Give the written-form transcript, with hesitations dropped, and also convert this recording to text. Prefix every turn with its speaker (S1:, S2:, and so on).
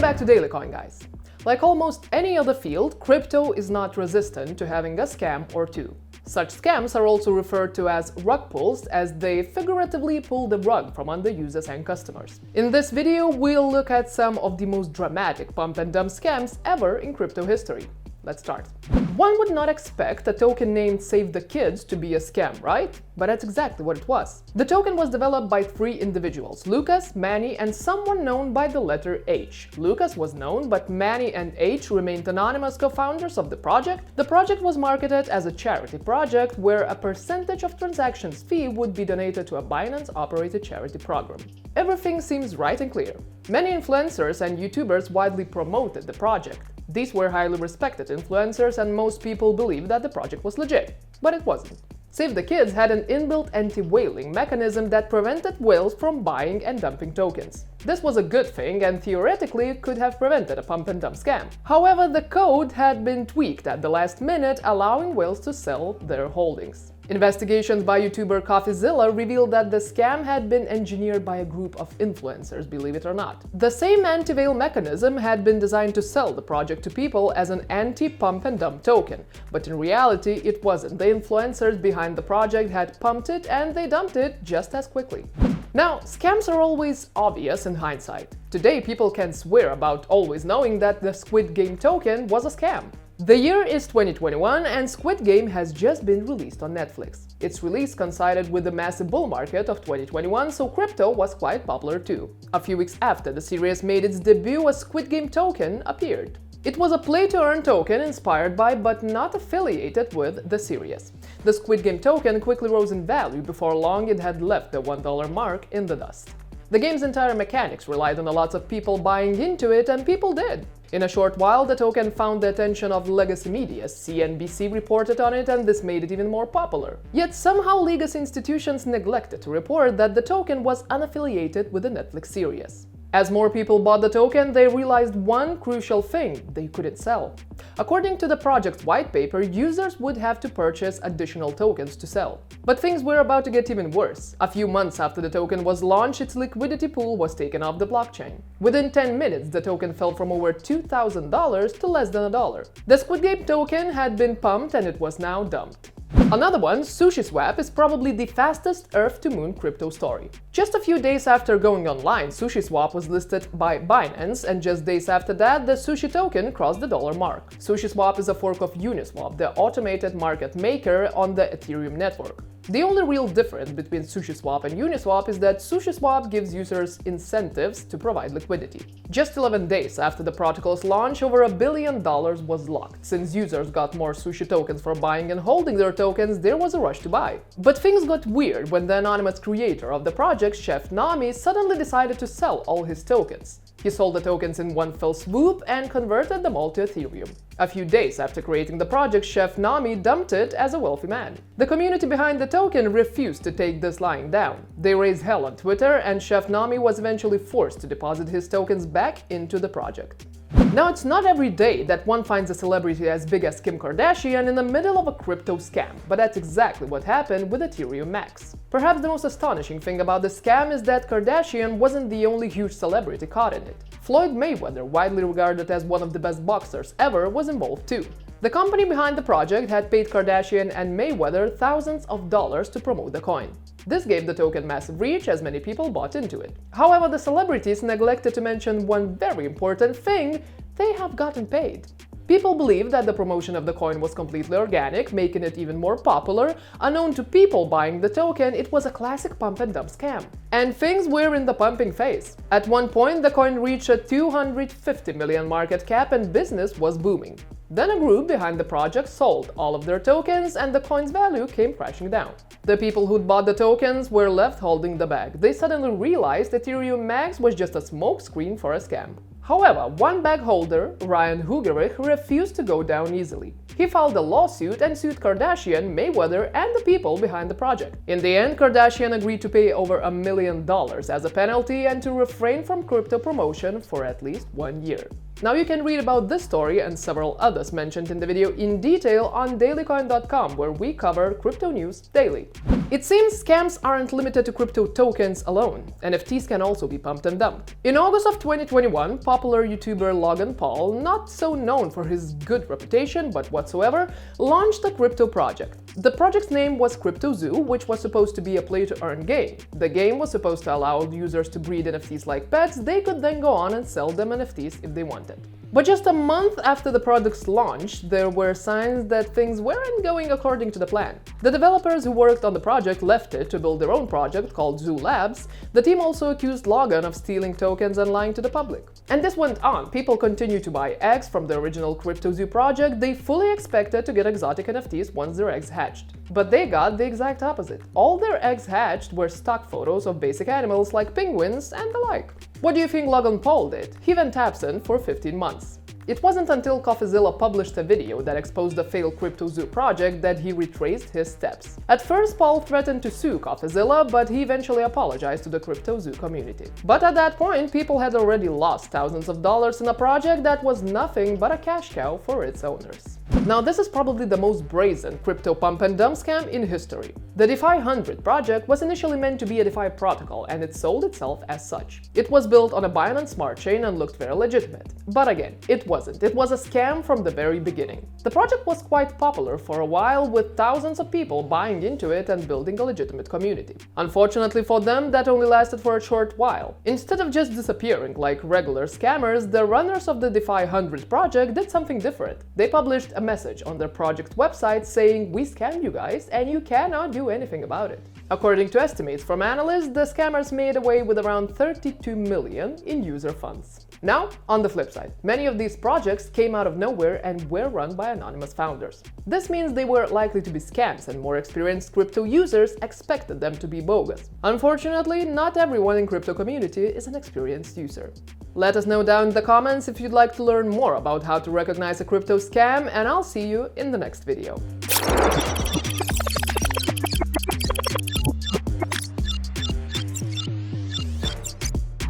S1: Welcome back to DailyCoin, guys. Like almost any other field, crypto is not resistant to having a scam or two. Such scams are also referred to as rug pulls, as they figuratively pull the rug from under users and customers. In this video, we'll look at some of the most dramatic pump and dump scams ever in crypto history. Let's start. One would not expect a token named Save the Kids to be a scam, right? But that's exactly what it was. The token was developed by three individuals, Lucas, Manny, and someone known by the letter H. Lucas was known, but Manny and H remained anonymous co-founders of the project. The project was marketed as a charity project where a percentage of transactions fee would be donated to a Binance-operated charity program. Everything seems right and clear. Many influencers and YouTubers widely promoted the project. These were highly respected influencers and most people believed that the project was legit, but it wasn't. Save the Kids had an inbuilt anti-whaling mechanism that prevented whales from buying and dumping tokens. This was a good thing and theoretically could have prevented a pump and dump scam. However, the code had been tweaked at the last minute, allowing whales to sell their holdings. Investigations by YouTuber CoffeeZilla revealed that the scam had been engineered by a group of influencers, believe it or not. The same anti-whale mechanism had been designed to sell the project to people as an anti-pump and dump token, but in reality it wasn't. The influencers behind the project had pumped it and they dumped it just as quickly. Now, scams are always obvious in hindsight. Today people can swear about always knowing that the Squid Game token was a scam. The year is 2021 and Squid Game has just been released on Netflix. Its release coincided with the massive bull market of 2021, so crypto was quite popular too. A few weeks after the series made its debut, a Squid Game token appeared. It was a play-to-earn token inspired by but not affiliated with the series. The Squid Game token quickly rose in value. Before long it had left the $1 mark in the dust. The game's entire mechanics relied on a lot of people buying into it, and people did. In a short while, the token found the attention of legacy media. CNBC reported on it, and this made it even more popular. Yet somehow legacy institutions neglected to report that the token was unaffiliated with the Netflix series. As more people bought the token, they realized one crucial thing: they couldn't sell. According to the project's white paper, users would have to purchase additional tokens to sell. But things were about to get even worse. A few months after the token was launched, its liquidity pool was taken off the blockchain. Within 10 minutes, the token fell from over $2,000 to less than $1. The Squid Game token had been pumped and it was now dumped. Another one, SushiSwap, is probably the fastest Earth-to-Moon crypto story. Just a few days after going online, SushiSwap was listed by Binance, and just days after that, the Sushi token crossed the dollar mark. SushiSwap is a fork of Uniswap, the automated market maker on the Ethereum network. The only real difference between SushiSwap and Uniswap is that SushiSwap gives users incentives to provide liquidity. Just 11 days after the protocol's launch, over $1 billion was locked. Since users got more Sushi tokens for buying and holding their tokens, there was a rush to buy. But things got weird when the anonymous creator of the project, Chef Nami, suddenly decided to sell all his tokens. He sold the tokens in one fell swoop and converted them all to Ethereum. A few days after creating the project, Chef Nami dumped it as a wealthy man. The community behind the token refused to take this lying down. They raised hell on Twitter, and Chef Nami was eventually forced to deposit his tokens back into the project. Now, it's not every day that one finds a celebrity as big as Kim Kardashian in the middle of a crypto scam, but that's exactly what happened with Ethereum Max. Perhaps the most astonishing thing about the scam is that Kardashian wasn't the only huge celebrity caught in it. Floyd Mayweather, widely regarded as one of the best boxers ever, was involved too. The company behind the project had paid Kardashian and Mayweather thousands of dollars to promote the coin. This gave the token massive reach, as many people bought into it. However, the celebrities neglected to mention one very important thing: they have gotten paid. People believe that the promotion of the coin was completely organic, making it even more popular. Unknown to people buying the token, it was a classic pump and dump scam. And things were in the pumping phase. At one point, the coin reached a $250 million market cap and business was booming. Then a group behind the project sold all of their tokens and the coin's value came crashing down. The people who'd bought the tokens were left holding the bag. They suddenly realized Ethereum Max was just a smokescreen for a scam. However, one bag holder, Ryan Hugerich, refused to go down easily. He filed a lawsuit and sued Kardashian, Mayweather, and the people behind the project. In the end, Kardashian agreed to pay over $1 million as a penalty and to refrain from crypto promotion for at least 1 year. Now you can read about this story and several others mentioned in the video in detail on DailyCoin.com, where we cover crypto news daily. It seems scams aren't limited to crypto tokens alone. NFTs can also be pumped and dumped. In August of 2021, popular YouTuber Logan Paul, not so known for his good reputation but whatsoever, launched a crypto project. The project's name was CryptoZoo, which was supposed to be a play-to-earn game. The game was supposed to allow users to breed NFTs like pets. They could then go on and sell them NFTs if they wanted. But just a month after the product's launch, there were signs that things weren't going according to the plan. The developers who worked on the project left it to build their own project called Zoo Labs. The team also accused Logan of stealing tokens and lying to the public. And this went on. People continued to buy eggs from the original CryptoZoo project. They fully expected to get exotic NFTs once their eggs hatched. But they got the exact opposite. All their eggs hatched were stock photos of basic animals like penguins and the like. What do you think Logan Paul did? He went absent for 15 months. It wasn't until CoffeeZilla published a video that exposed the failed CryptoZoo project that he retraced his steps. At first, Paul threatened to sue CoffeeZilla, but he eventually apologized to the CryptoZoo community. But at that point, people had already lost thousands of dollars in a project that was nothing but a cash cow for its owners. Now, this is probably the most brazen crypto pump and dump scam in history. The DeFi 100 project was initially meant to be a DeFi protocol, and it sold itself as such. It was built on a Binance Smart Chain and looked very legitimate. But again, it wasn't. It was a scam from the very beginning. The project was quite popular for a while, with thousands of people buying into it and building a legitimate community. Unfortunately for them, that only lasted for a short while. Instead of just disappearing like regular scammers, the runners of the DeFi 100 project did something different. They published a message on their project website saying, "We scammed you guys and you cannot do anything about it." According to estimates from analysts, the scammers made away with around 32 million in user funds. Now, on the flip side, many of these projects came out of nowhere and were run by anonymous founders. This means they were likely to be scams, and more experienced crypto users expected them to be bogus. Unfortunately, not everyone in crypto community is an experienced user. Let us know down in the comments if you'd like to learn more about how to recognize a crypto scam, and I'll see you in the next video.